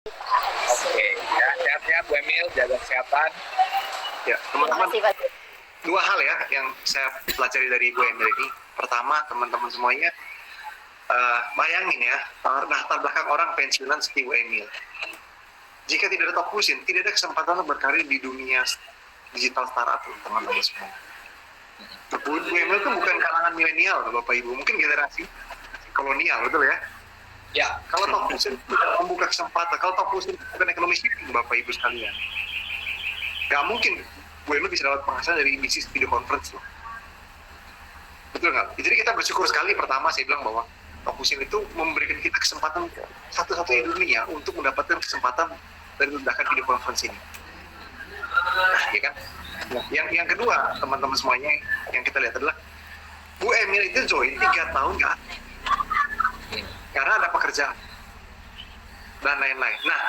Oke, ya sehat-sehat Bu Emil, jaga kesehatan. Ya, teman-teman, dua hal ya yang saya pelajari dari Bu Emil ini. Pertama, teman-teman semuanya, bayangin ya, latar belakang orang pensiunan seperti Bu Emil. Jika tidak ada Top Fusion, tidak ada kesempatan untuk berkarir di dunia digital startup, teman-teman semua. Bu Emil itu bukan kalangan milenial, Bapak Ibu, mungkin generasi kolonial, betul ya? Ya. Kalau Top Fusion tidak membuka kesempatan, kalau Top Fusion bukan ekonomi shifting, Bapak Ibu sekalian, nggak mungkin Bu Emil bisa dapat penghasilan dari bisnis video conference loh. Betul nggak? Jadi kita bersyukur sekali. Pertama saya bilang bahwa Top Fusion itu memberikan kita kesempatan satu-satunya di dunia untuk mendapatkan kesempatan dari ledakan video conference ini. Ya kan? Nah, yang kedua, teman-teman semuanya, yang kita lihat adalah Bu Emil itu join 3 tahun nggak? Karena ada pekerjaan dan lain-lain. Nah,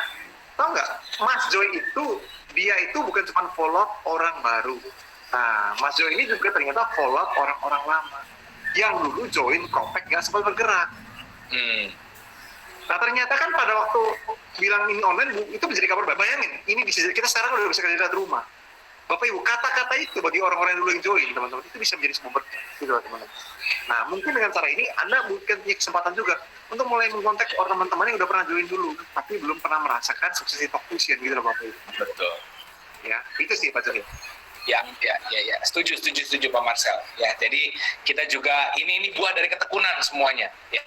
tahu nggak, Mas Joy itu dia itu bukan cuma follow up orang baru. Nah, Mas Joy ini juga ternyata follow up orang-orang lama yang dulu join Compact nggak sempat bergerak. Nah, ternyata kan pada waktu bilang ini online, itu menjadi kabar baik. Bayangin, ini bisa kita sekarang udah bisa kerja dari rumah. Bapak Ibu, kata-kata itu bagi orang-orang yang dulu yang join, teman-teman, itu bisa menjadi sebuah berkah, gitu teman-teman. Nah, mungkin dengan cara ini Anda mungkin punya kesempatan juga untuk mulai mengkontak orang teman-teman yang udah pernah join dulu, tapi belum pernah merasakan sukses Top Fusion, gitu loh Bapak Ibu. Betul. Ya, itu sih Pak Jokowi. Ya. Setuju Pak Marcel. Ya, jadi kita juga ini buah dari ketekunan semuanya, ya.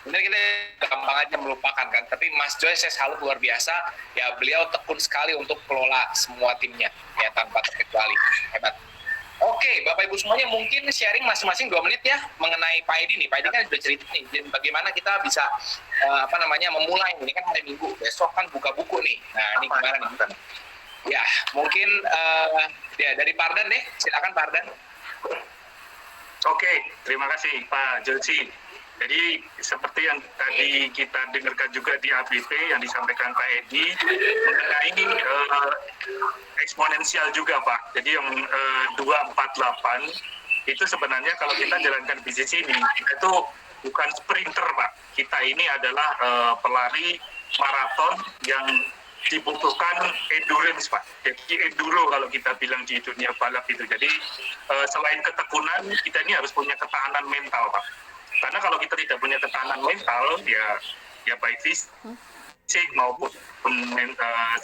Sebenarnya kita gampang aja melupakan kan, tapi Mas Joy saya salut luar biasa. Ya, beliau tekun sekali untuk kelola semua timnya, ya tanpa terkecuali. Hebat. Oke, Bapak Ibu semuanya mungkin sharing masing-masing 2 menit ya mengenai Pak Edi nih. Pak Edi kan sudah cerita nih, dan bagaimana kita bisa memulai ini kan hari Minggu, besok kan buka buku nih. Nah, ini gimana nih? Ya, mungkin ya dari Pardan deh, silakan Pardan. Oke, terima kasih Pak Joci. Jadi seperti yang tadi kita dengarkan juga di ABP yang disampaikan Pak Edi mengenai eksponensial juga Pak. Jadi yang 248 itu sebenarnya kalau kita jalankan bisnis ini, kita itu bukan sprinter Pak. Kita ini adalah pelari maraton yang dibutuhkan endurance Pak. Jadi enduro kalau kita bilang di dunia balap itu. Jadi selain ketekunan, kita ini harus punya ketahanan mental Pak. Karena kalau kita tidak punya ketahanan mental, ya baik fisik maupun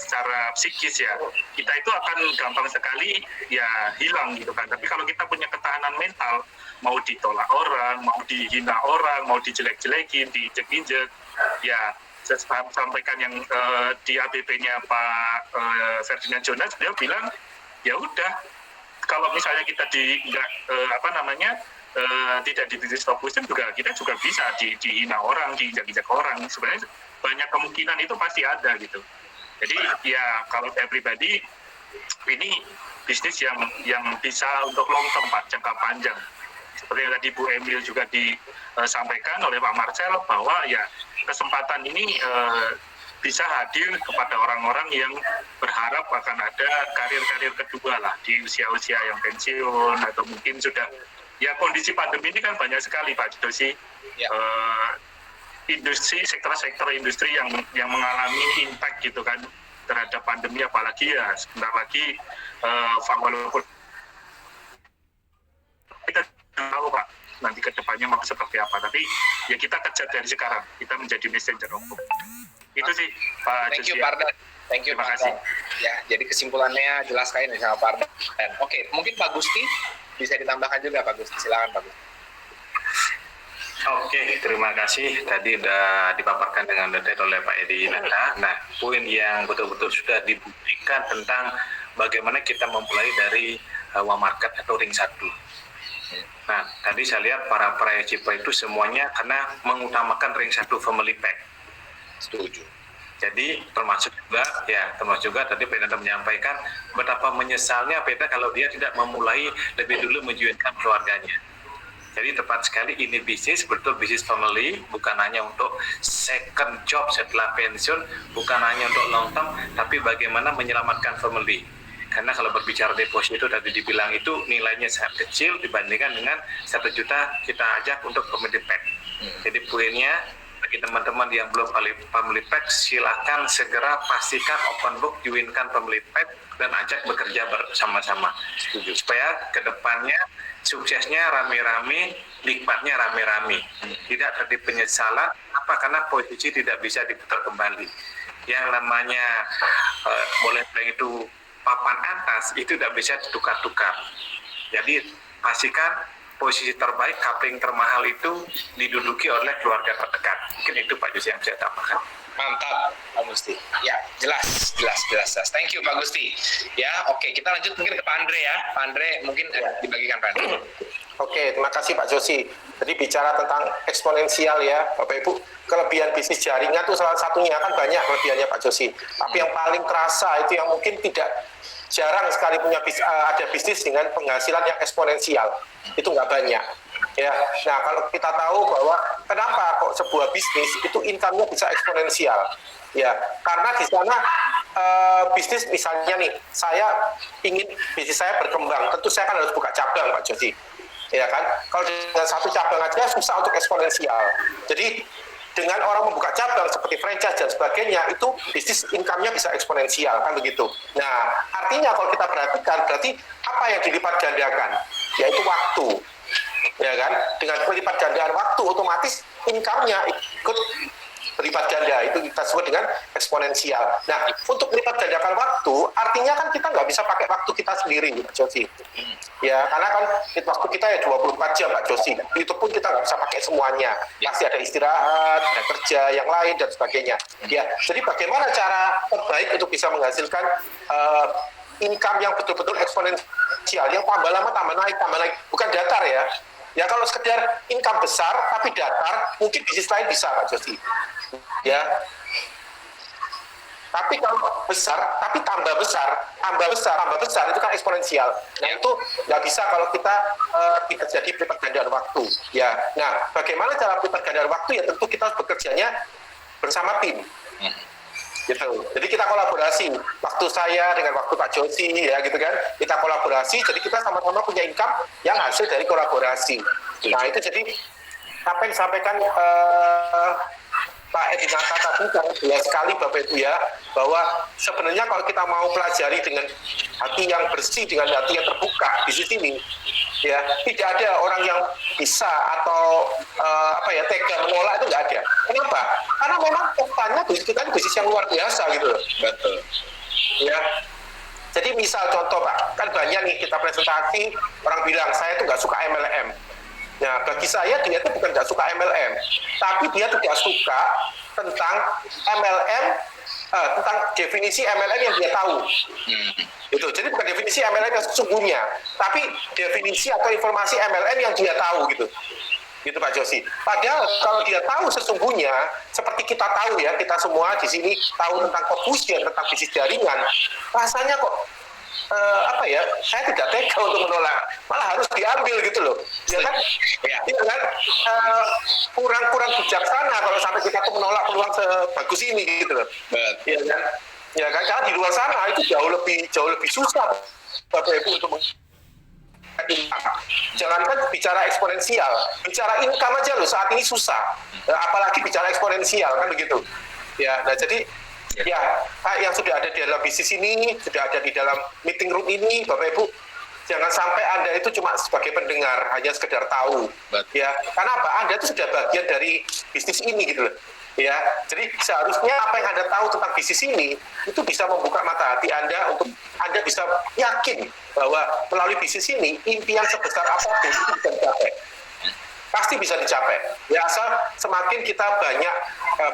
secara psikis ya, kita itu akan gampang sekali ya hilang gitu kan. Tapi kalau kita punya ketahanan mental, mau ditolak orang, mau dihina orang, mau dijelek-jelekin, diinjek-injek, ya saya sampaikan yang di ABP-nya Pak Ferdinand Jonas, dia bilang ya udah, kalau misalnya kita tidak di bisnis Top Fusion juga, kita juga bisa dihina orang, diinjak-injak orang. Sebenarnya banyak kemungkinan itu pasti ada gitu. Jadi ya kalau saya pribadi, ini bisnis yang bisa untuk long term Pak, jangka panjang. Seperti yang tadi Bu Emil juga disampaikan oleh Pak Marcel, bahwa ya kesempatan ini bisa hadir kepada orang-orang yang berharap akan ada karir-karir kedua lah di usia-usia yang pensiun, atau mungkin sudah, ya kondisi pandemi ini kan banyak sekali Pak Josi, ya. Industri, sektor-sektor industri yang mengalami impact gitu kan terhadap pandemi, apalagi ya sebentar lagi walaupun kita tahu Pak nanti ke depannya mau seperti apa, tapi ya kita kerja dari sekarang, kita menjadi messenger of hope. Itu sih Pak Thank Josi. you Pardan. Thank you. Terima kasih. Ya, jadi kesimpulannya jelas sekali nih sama Pardan. Oke, mungkin Pak Gusti bisa ditambahkan juga Pak Gusti. Silakan Pak Gusti. Oke, terima kasih. Tadi sudah dipaparkan dengan detail oleh Pak Edi Nata. Nah, poin yang betul-betul sudah dibuktikan tentang bagaimana kita memulai dari market atau ring 1. Nah, tadi saya lihat para praijip itu semuanya karena mengutamakan ring 1 family pack. Setuju. Jadi termasuk juga tadi Pak Nata menyampaikan betapa menyesalnya Peta kalau dia tidak memulai lebih dulu menjoinkan keluarganya. Jadi tepat sekali, ini bisnis, betul bisnis family, bukan hanya untuk second job setelah pensiun, bukan hanya untuk long term, tapi bagaimana menyelamatkan family. Karena kalau berbicara deposit itu tadi dibilang itu nilainya sangat kecil dibandingkan dengan 1 juta kita ajak untuk family pack. Jadi poinnya bagi teman-teman yang belum family pack, silakan segera pastikan open book, joinkan family pack dan ajak bekerja bersama-sama. Supaya kedepannya suksesnya rame-rame, nikmatnya rame-rame. Tidak terjadi penyesalan, apa karena posisi tidak bisa diputar kembali. Yang namanya boleh bilang itu papan atas, itu tidak bisa ditukar-tukar. Jadi pastikan posisi terbaik, kapling termahal itu diduduki oleh keluarga terdekat. Mungkin itu Pak Gusti yang saya tambahkan. Mantap, Pak Gusti. Ya, jelas. Thank you, Pak Gusti. Ya, oke, kita lanjut mungkin ke Pak Andre ya. Pak Andre mungkin dibagikan Pak Andre. Oke, terima kasih Pak Josi. Jadi bicara tentang eksponensial ya, Bapak Ibu, kelebihan bisnis jaringan itu salah satunya, kan banyak kelebihannya Pak Josi. Tapi yang paling terasa itu yang mungkin jarang sekali punya ada bisnis dengan penghasilan yang eksponensial. Itu nggak banyak. Ya, nah kalau kita tahu bahwa kenapa kok sebuah bisnis itu income-nya bisa eksponensial, ya karena di sana bisnis misalnya nih, saya ingin bisnis saya berkembang, tentu saya kan harus buka cabang Pak Josi, ya kan? Kalau dengan satu cabang aja susah untuk eksponensial. Jadi dengan orang membuka cabang seperti franchise dan sebagainya, itu bisnis income-nya bisa eksponensial, kan begitu. Nah, artinya kalau kita perhatikan, berarti apa yang dilipat gandakan? Yaitu waktu. Ya kan? Dengan pelipat gandaan waktu, otomatis income-nya ikut berlipat ganda. Itu kita sebut dengan eksponensial. Nah, untuk melipat gandakan waktu, artinya kan kita nggak bisa pakai waktu kita sendiri, Pak Josi. Ya, karena kan waktu kita ya 24 jam, Pak Josi. Itu pun kita nggak bisa pakai semuanya. Pasti ada istirahat, ada kerja yang lain, dan sebagainya. Ya, jadi bagaimana cara terbaik untuk bisa menghasilkan income yang betul-betul eksponensial, yang tambah lama tambah naik, bukan datar ya. Ya kalau sekedar income besar tapi datar, mungkin bisnis lain bisa Pak Josi. Ya. Tapi kalau besar tapi tambah besar itu kan eksponensial. Nah itu nggak bisa kalau kita tidak jadi pelipat gandaan waktu. Ya. Nah bagaimana cara pelipat gandaan waktu? Ya tentu kita bekerjanya bersama tim. Gitu. Jadi kita kolaborasi, waktu saya dengan waktu Pak Josi ya gitu kan, kita kolaborasi, jadi kita sama-sama punya income yang hasil dari kolaborasi. Nah itu jadi apa yang disampaikan Pak Edi Nata tadi kan jelas sekali Bapak Ibu ya, bahwa sebenarnya kalau kita mau pelajari dengan hati yang bersih, dengan hati yang terbuka di sini, ya tidak ada orang yang bisa atau tega menolak, itu nggak ada. Kenapa? Karena memang kedepannya bisnis kita ini bisnis yang luar biasa gitu loh. Betul. Ya. Jadi misal contoh Pak, kan banyak nih kita presentasi, orang bilang saya tuh nggak suka MLM. Nah bagi saya dia itu bukan nggak suka MLM, tapi dia tidak suka tentang MLM, tentang definisi MLM yang dia tahu. Itu. Jadi bukan definisi MLM yang sesungguhnya, tapi definisi atau informasi MLM yang dia tahu gitu. Gitu Pak Josi. Padahal kalau dia tahu sesungguhnya, seperti kita tahu ya, kita semua di sini tahu tentang Confucius, tentang bisnis jaringan, rasanya kok saya tidak tega untuk menolak, malah harus diambil gitu loh, ya kan? Ya kan? Kurang bijaksana kalau sampai kita tuh menolak peluang sebagus ini gitu loh, ya kan? Ya kan? Karena di luar sana itu jauh lebih susah Bapak Ibu untuk jangankan bicara eksponensial, bicara income aja loh saat ini susah, apalagi bicara eksponensial kan begitu. Ya, nah jadi ya yang sudah ada di dalam bisnis ini, sudah ada di dalam meeting room ini, Bapak Ibu, jangan sampai Anda itu cuma sebagai pendengar, hanya sekedar tahu. Ya, karena apa? Anda itu sudah bagian dari bisnis ini gitu loh. Ya, jadi seharusnya apa yang Anda tahu tentang bisnis ini itu bisa membuka mata hati Anda untuk Anda bisa yakin bahwa melalui bisnis ini impian sebesar apapun itu bisa dicapai. Pasti bisa dicapai. Ya, asal semakin kita banyak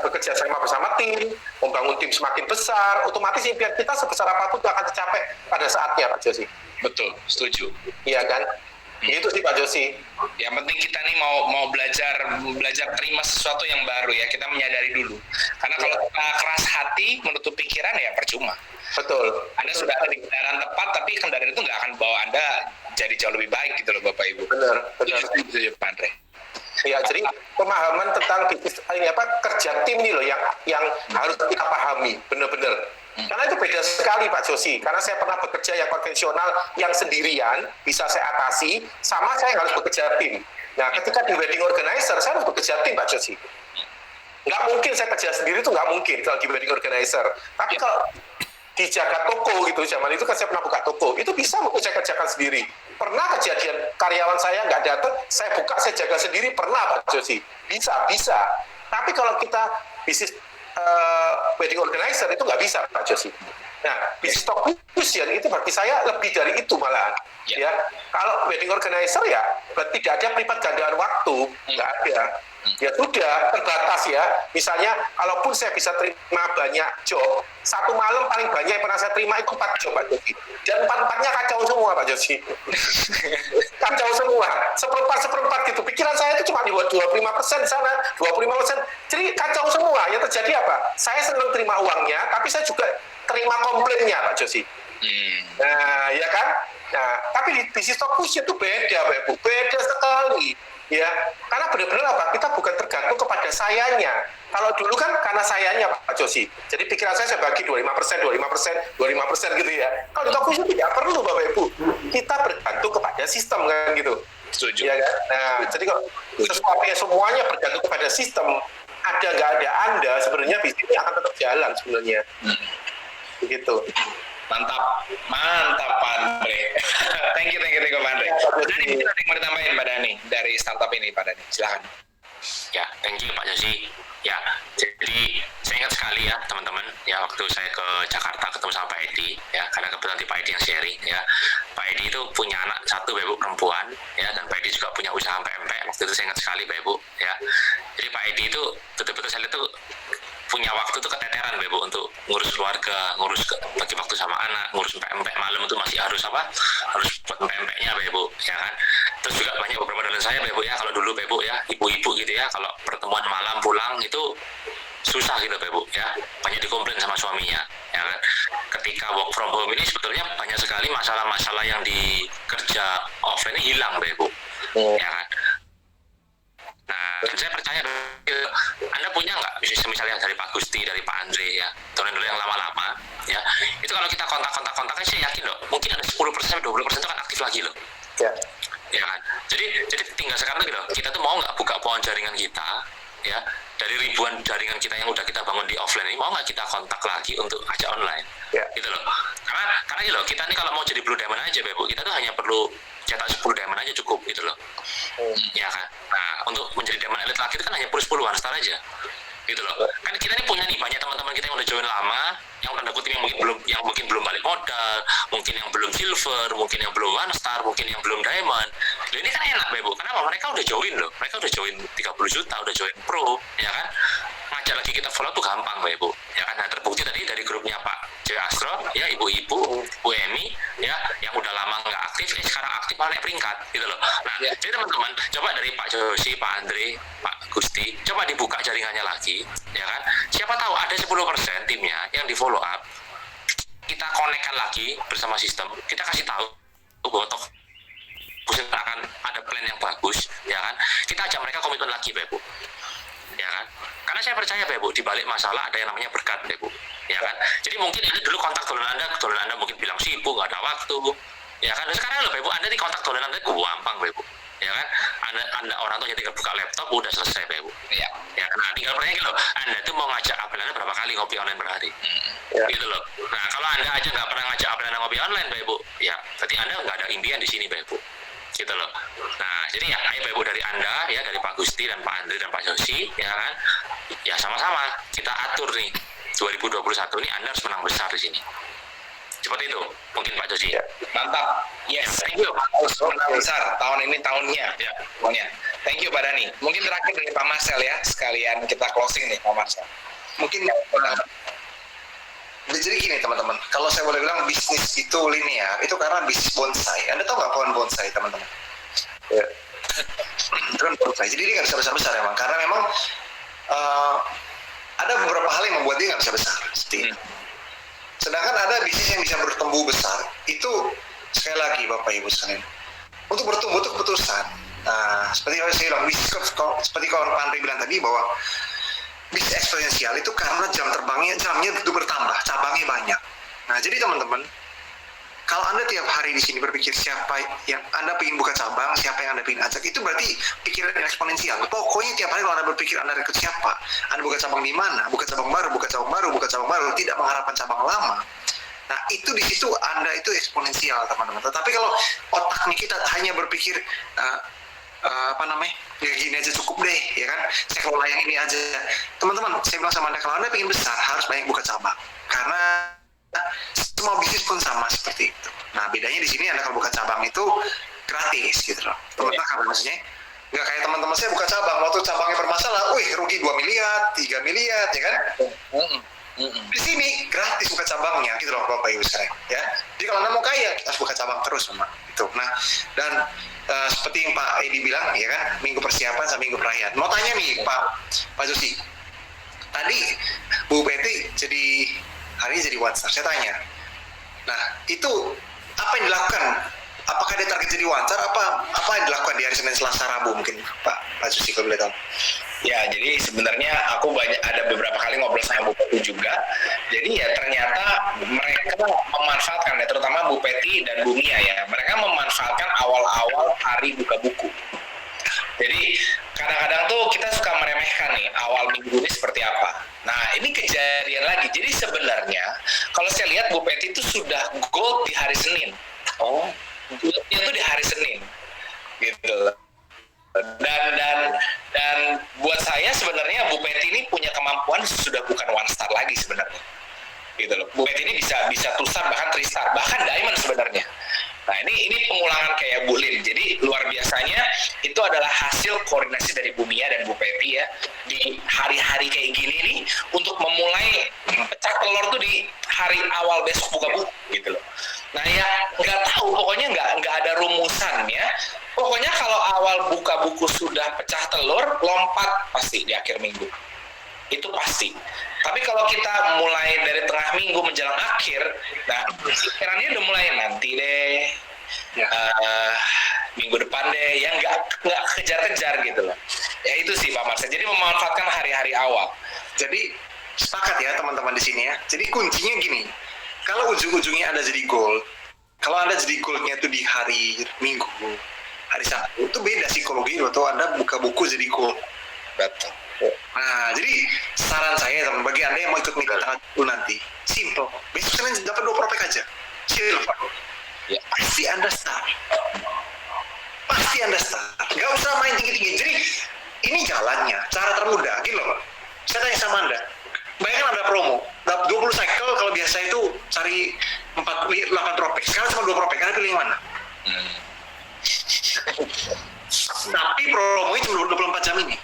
bekerja sama bersama tim, membangun tim semakin besar, otomatis impian kita sebesar apapun itu akan tercapai pada saatnya, Pak Josi. Betul, setuju. Iya kan? Itu sih Pak Josi. Yang penting kita nih mau belajar terima sesuatu yang baru ya, kita menyadari dulu. Karena kalau kita keras hati menutup pikiran ya percuma. Betul. Anda sudah ada di kendaraan tepat, tapi kendaraan itu nggak akan bawa Anda jadi jauh lebih baik gitu loh Bapak Ibu. Benar. Itu Pak Andre. Ya, jadi pemahaman tentang bisnis kerja tim nih loh yang harus kita pahami benar-benar. Karena itu beda sekali Pak Josi. Karena saya pernah bekerja yang konvensional, yang sendirian bisa saya atasi, sama saya harus bekerja tim. Nah, ketika di wedding organizer saya harus bekerja tim Pak Josi. Nggak mungkin saya kerja sendiri itu nggak mungkin kalau di wedding organizer. Tapi kalau dijaga toko gitu, zaman itu kan saya pernah buka toko, itu bisa mungkin saya kerjakan sendiri. Pernah kejadian karyawan saya nggak datang, saya buka, saya jaga sendiri, pernah Pak Josi. Bisa. Tapi kalau kita bisnis wedding organizer itu nggak bisa Pak Josi. Nah, bisnis stock fusion itu bagi saya lebih dari itu malahan. Ya, kalau wedding organizer ya tidak ada pelipat gandaan waktu, nggak ada. Ya sudah, terbatas ya. Misalnya, kalaupun saya bisa terima banyak job, satu malam paling banyak yang pernah saya terima itu 4 job Pak Josi. Dan 4-4-nya kacau semua Pak Josi. Kacau semua. Seperempat gitu. Pikiran saya itu cuma di 25% sana, 25%. Jadi kacau semua. Yang terjadi apa? Saya senang terima uangnya, tapi saya juga terima komplainnya Pak Josi. Nah, ya kan? Nah, tapi di bisnis stock fusion itu beda Pak Ibu. Beda sekali. Ya, karena benar-benar apa? Kita bukan tergantung kepada sayanya. Kalau dulu kan karena sayanya Pak Josi. Jadi pikiran saya bagi 25% gitu ya. Kalau di stock fusion tidak perlu Bapak Ibu. Kita bergantung kepada sistem kan gitu. Setuju. Ya kan? Nah, jadi kalau sesuatu yang semuanya bergantung kepada sistem, ada nggak ada Anda, sebenarnya bisnisnya akan tetap jalan sebenarnya. Begitu. Mantap Pak Andre. Thank you Pak Andre. Dani, mungkin ada yang mau ditambahin Pak Dani dari startup ini Pak Dani, silakan. Ya, thank you Pak Josi. Ya, jadi saya ingat sekali ya teman-teman, ya waktu saya ke Jakarta ketemu sama Pak Edi, ya karena kebetulan di Pak Edi yang sharing, ya Pak Edi itu punya anak satu Bapak Ibu perempuan, ya dan Pak Edi juga punya usaha PMP. Waktu itu saya ingat sekali Bapak Ibu, ya. Jadi Pak Edi itu betul-betul saya lihat tuh punya waktu tuh keteteran Bapak Ibu untuk ngurus keluarga, bagi waktu sama anak, ngurus PMP malam itu masih harus buat PMP-nya Bapak Ibu, ya kan. Terus juga banyak beberapa dosen saya Bapak Ibu ya, kalau dulu Bapak Ibu ya, ibu-ibu gitu ya, kalau pertemuan malam pulang itu susah gitu Bapak Ibu ya, banyak dikomplain sama suaminya, ya kan. Ketika work from home ini sebetulnya banyak sekali masalah-masalah yang di kerja offline ini hilang Bapak Ibu, ya kan. Nah, saya percaya Anda punya nggak misalnya dari Pak Gusti, dari Pak Andre ya, dulu yang lama-lama ya, itu kalau kita kontak-kontaknya saya yakin loh, mungkin ada 10%, 20% itu kan aktif lagi loh. Ya kan. Jadi tinggal sekarang gitu loh, kita tuh mau nggak buka pohon jaringan kita ya, dari ribuan jaringan kita yang udah kita bangun di offline ini, mau nggak kita kontak lagi untuk ajak online, gitu loh. Karena gitu loh, kita nih kalau mau jadi Blue Diamond aja Bapak, kita tuh hanya perlu cetak 10 diamond aja cukup gitu loh. Ya kan. Nah, untuk menjadi diamond elite lagi itu kan hanya perlu 10-an star aja. Gitu loh. Kan kita ini punya nih banyak teman-teman kita yang udah join lama, yang tanda kutip yang mungkin belum balik modal, mungkin yang belum silver, mungkin yang belum one star, mungkin yang belum diamond. Loh, ini kan enak Bapak. Kenapa? Mereka udah join loh. Mereka udah join 30 juta, udah join pro, ya kan. Ngajak lagi kita follow tuh gampang Bapak. Ya kan. Nah, terbukti tadi dari grupnya Pak J Astro, ya ibu-ibu, Bu Emi, ya yang udah lama nggak aktif, sekarang aktif malah naik peringkat, gitu loh. Nah, jadi teman-teman, coba dari Pak Josi, Pak Andre, Pak Gusti, coba dibuka jaringannya lagi, ya kan. Siapa tahu ada 10% timnya yang di follow up, kita konekkan lagi bersama sistem, kita kasih tahu bahwa akan ada plan yang bagus, ya kan. Kita ajak mereka komitmen lagi, Bapak. Ya kan? Karena saya percaya Bapak, di balik masalah ada yang namanya berkat Bapak, ya kan. Jadi mungkin ini dulu kontak dolen Anda mungkin bilang sibuk, nggak ada waktu, ya kan. Sekarang loh Bapak, Anda di kontak dolen Anda gampang Bapak, ya kan. Anda orang tuh tinggal buka laptop udah selesai Bapak, ya. Nah tinggal pertanyaan loh, Anda tuh mau ngajak apel Anda berapa kali ngopi online per hari, gitu loh. Nah kalau Anda aja nggak pernah ngajak apel Anda ngopi online Bapak, ya berarti Anda nggak ada impian di sini Bapak, gitu loh. Nah jadi ya ayo Bapak dari Anda ya, dari Pak Gusti dan Pak Andre dan Pak Josi, ya kan, ya sama-sama kita atur nih 2021 ini Anda harus menang besar di sini. Seperti itu mungkin Pak Josi. Mantap. Yes, thank you. Harus menang besar. Tahun ini tahunnya. Ya, tahunnya. Thank you Pak Dani. Mungkin terakhir dari Pak Marcel ya, sekalian kita closing nih Pak Marcel. Mungkin jadi gini teman-teman, kalau saya boleh bilang bisnis itu linear, itu karena bisnis bonsai. Anda tahu nggak pohon bonsai teman-teman? Ya. Itu kan bonsai, jadi dia nggak bisa besar-besar emang, karena memang ada beberapa hal yang membuat dia nggak bisa besar. Seperti itu. Sedangkan ada bisnis yang bisa bertumbuh besar, itu sekali lagi Bapak Ibu sekalian, untuk bertumbuh itu keputusan. Nah, seperti yang saya bilang, seperti kawan Pak Andre bilang tadi bahwa bisnis eksponensial itu karena jamnya itu bertambah, cabangnya banyak. Nah, jadi teman-teman, Kalau Anda tiap hari di sini berpikir siapa yang Anda ingin buka cabang, siapa yang Anda ingin ajak, itu berarti pikiran yang eksponensial. Pokoknya tiap hari kalau Anda berpikir Anda rekrut siapa, Anda buka cabang di mana, buka cabang baru, tidak mengharapkan cabang lama. Nah, itu di situ Anda itu eksponensial, teman-teman. Tetapi kalau otaknya kita hanya berpikir ya gini aja cukup deh, ya kan, saya kelola yang ini aja. Teman-teman, saya bilang sama Anda, kalau Anda ingin besar harus banyak buka cabang, karena semua bisnis pun sama seperti itu. Nah, bedanya di sini Anda kalau buka cabang itu gratis gitu loh, teman-teman. Karena maksudnya nggak kayak teman-teman saya buka cabang, waktu cabangnya bermasalah, rugi 2 miliar, 3 miliar, ya kan. Di sini gratis buka cabangnya gitu loh, Bapak Ibu sekalian, ya. Jadi kalau Anda mau kaya, harus buka cabang terus, Mama. Gitu. Nah, dan seperti yang Pak Edi bilang, ya kan, minggu persiapan sampai minggu perayaan. Mau tanya nih, Pak Josi, tadi Bu Peti hari ini jadi one star. Saya tanya, nah itu apa yang dilakukan? Apakah dia target jadi one star? Apa yang dilakukan di hari Senin, Selasa, Rabu mungkin, Pak Josi kalau boleh tahu? Ya, jadi sebenarnya aku ada beberapa kali ngobrol sama Bu Peti juga. Jadi ya ternyata mereka memanfaatkan, ya, terutama Bu Peti dan Bu Mia ya, mereka memanfaatkan awal-awal hari buka buku. Jadi kadang-kadang tuh kita suka meremehkan nih awal minggu ini seperti apa. Nah, ini kejadian lagi. Jadi sebenarnya kalau saya lihat Bu Peti itu sudah gold di hari Senin. Goldnya tuh di hari Senin, gitu. Dan buat saya sebenarnya Bu Peti ini punya kemampuan sudah bukan one star lagi sebenarnya, gitu loh. Bu Peti ini bisa 2 star, bahkan 3 star, bahkan diamond sebenarnya. Nah, ini pengulangan kayak Bu Lin. Jadi luar biasanya itu adalah hasil koordinasi dari Bu Mia dan Bu Peti ya, di hari-hari kayak gini nih untuk memulai pecah telur tuh di hari awal besok buka buku, gitu loh. Nah ya nggak tahu, pokoknya nggak ada rumusannya. Pokoknya kalau awal buka buku sudah pecah telur, lompat pasti di akhir minggu. Itu pasti. Tapi kalau kita mulai dari tengah minggu menjelang akhir, nah pikirannya udah mulai nanti deh, minggu depan deh, yang nggak kejar-kejar gitu loh. Ya itu sih Pak Marcel. Jadi memanfaatkan hari-hari awal. Jadi sepakat ya teman-teman di sini ya. Jadi kuncinya gini, kalau ujung-ujungnya Anda jadi gold, kalau Anda jadi goldnya itu di hari Minggu, hari Sabtu, itu beda psikologi waktu Anda buka buku jadi gold. Betul. Nah, jadi saran saya teman, bagi Anda yang mau ikut meeting tanggal 10 nanti, simple. Besok Senin dapat 2 prospek aja. Silver. Ya. Pasti Anda start. Gak usah main tinggi-tinggi. Jadi ini jalannya, cara termudah, gitu loh Pak. Saya tanya sama Anda, bayangkan ada promo, 20 cycle, kalau biasa itu cari 8 prospek, sekarang cuma 2 prospek, Anda pilih yang mana? Tapi promonya cuma 24 jam ini.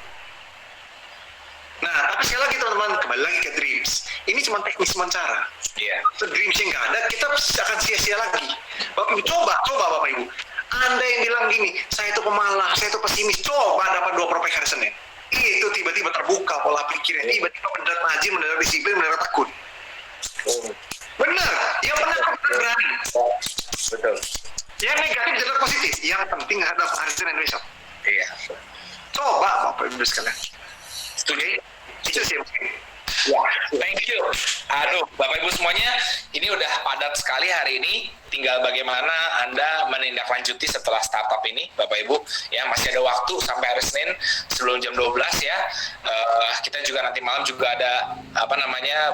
Nah, tapi sekali lagi teman-teman, kembali lagi ke dreams. Ini cuma teknis, cuma cara. Iya. Dreams yang nggak ada, kita akan sia-sia lagi. Bapak Ibu, coba Bapak Ibu. Anda yang bilang gini, saya itu pemalas, saya itu pesimis, coba dapat 2 prospek hari Senin. Itu tiba-tiba terbuka pola pikirnya, tiba-tiba mendadak rajin, mendadak disiplin, mendadak takut. Benar, yang benar berani. Betul. Yang negatif jadi positif, yang penting hadap hari Senin besok. Iya. Coba Bapak Ibu sekalian. Setuju? Itu sih. Ya, thank you. Aduh, Bapak Ibu semuanya, ini udah padat sekali hari ini. Tinggal bagaimana Anda menindaklanjuti setelah startup ini, Bapak Ibu. Ya, masih ada waktu sampai hari Senin sebelum jam 12 ya. Kita juga nanti malam juga ada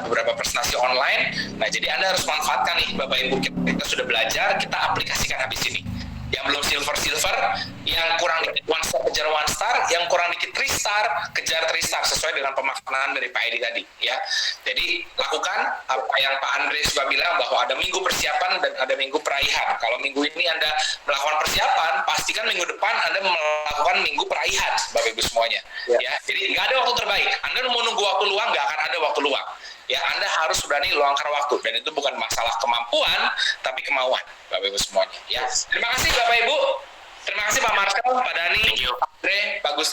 beberapa presentasi online. Nah, jadi Anda harus manfaatkan nih, Bapak Ibu. Kita sudah belajar, kita aplikasikan habis ini. Yang belum silver, yang kurang dikit 1 star kejar 1 star, yang kurang dikit 3 star kejar 3 star sesuai dengan pemaknaan dari Pak Edi tadi ya. Jadi lakukan apa yang Pak Andre suka bilang bahwa ada minggu persiapan dan ada minggu perayaan. Kalau minggu ini Anda melakukan persiapan, pastikan minggu depan Anda melakukan minggu perayaan, Bapak Ibu semuanya. Ya. Jadi nggak ada waktu terbaik. Anda mau nunggu waktu luang, nggak akan ada waktu luang. Ya, Anda harus berani luangkan waktu, dan itu bukan masalah kemampuan tapi kemauan, Bapak Ibu semuanya ya. Terima kasih Bapak Ibu, terima kasih Pak Marcel, Pak Dani, Pak Andre, Pak Gusti.